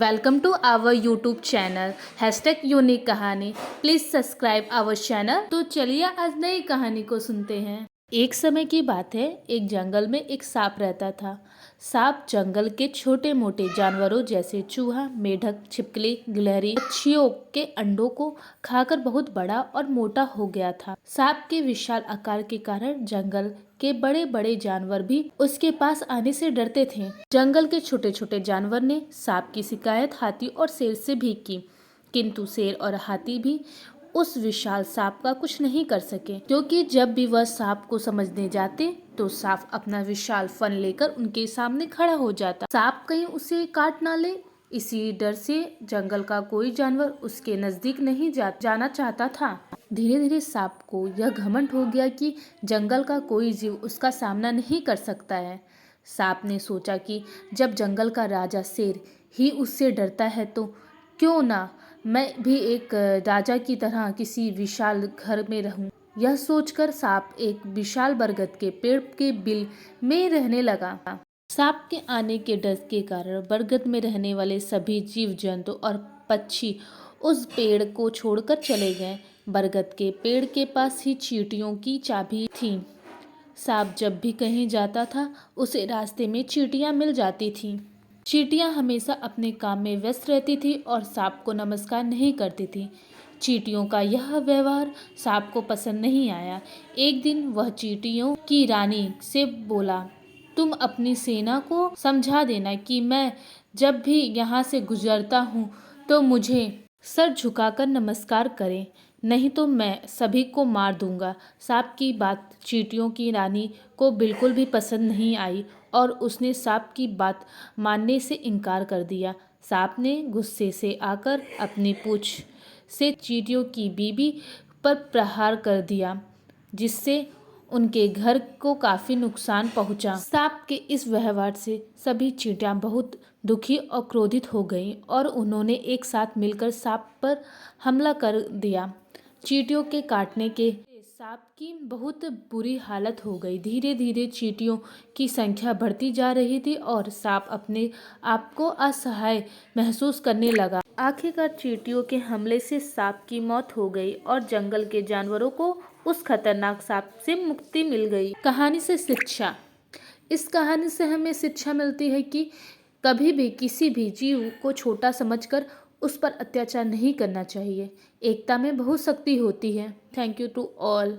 Welcome to our YouTube channel #unique कहानी। Please subscribe our channel. तो चलिए आज नई कहानी को सुनते हैं। एक समय की बात है, एक जंगल में एक सांप रहता था। सांप जंगल के छोटे मोटे जानवरों जैसे चूहा, मेढक, छिपकली, गिलहरी, पक्षियों के अंडों को खाकर बहुत बड़ा और मोटा हो गया था। सांप के विशाल आकार के कारण जंगल के बड़े बड़े जानवर भी उसके पास आने से डरते थे। जंगल के छोटे छोटे जानवर ने सांप की शिकायत हाथी और शेर से भी की, किंतु शेर और हाथी भी उस विशाल सांप का कुछ नहीं कर सके, क्योंकि जब भी वह सांप को समझने जाते तो सांप अपना विशाल फन लेकर उनके सामने खड़ा हो जाता। सांप कहीं उसे काट ना ले, इसी डर से जंगल का कोई जानवर उसके नजदीक नहीं जाना चाहता था। धीरे धीरे सांप को यह घमंड हो गया कि जंगल का कोई जीव उसका सामना नहीं कर सकता है। सांप ने सोचा कि जब जंगल का राजा शेर ही उससे डरता है तो क्यों ना मैं भी एक राजा की तरह किसी विशाल घर में रहूं। यह सोचकर सांप एक विशाल बरगद के पेड़ के बिल में रहने लगा। सांप के आने के डर के कारण बरगद में रहने वाले सभी जीव जंतु और पक्षी उस पेड़ को छोड़कर चले गए। बरगद के पेड़ के पास ही चींटियों की चाबी थी। सांप जब भी कहीं जाता था उसे रास्ते में चींटियां मिल जाती थीं। चींटियां हमेशा अपने काम में व्यस्त रहती थी और सांप को नमस्कार नहीं करती थी। चींटियों का यह व्यवहार सांप को पसंद नहीं आया। एक दिन वह चींटियों की रानी से बोला, तुम अपनी सेना को समझा देना कि मैं जब भी यहाँ से गुजरता हूँ तो मुझे सर झुकाकर नमस्कार करें, नहीं तो मैं सभी को मार दूंगा। सांप की बात चींटियों की रानी को बिल्कुल भी पसंद नहीं आई और उसने सांप की बात मानने से इनकार कर दिया। सांप ने गुस्से से आकर अपनी पूंछ से चींटियों की बीबी पर प्रहार कर दिया, जिससे उनके घर को काफी नुकसान पहुंचा। सांप के इस व्यवहार से सभी चींटियां बहुत दुखी और क्रोधित हो गईं और उन्होंने एक साथ मिलकर सांप पर हमला कर दिया। चींटियों के काटने के सांप की बहुत बुरी हालत हो गई। धीरे धीरे चींटियों की संख्या बढ़ती जा रही थी और सांप अपने आप को असहाय महसूस करने लगा। आखिरकार चींटियों के हमले से सांप की मौत हो गई और जंगल के जानवरों को उस खतरनाक सांप से मुक्ति मिल गई। कहानी से शिक्षा। इस कहानी से हमें शिक्षा मिलती है कि कभी भी किसी भी जीव को छोटा समझकर उस पर अत्याचार नहीं करना चाहिए। एकता में बहुत शक्ति होती है। Thank you to all.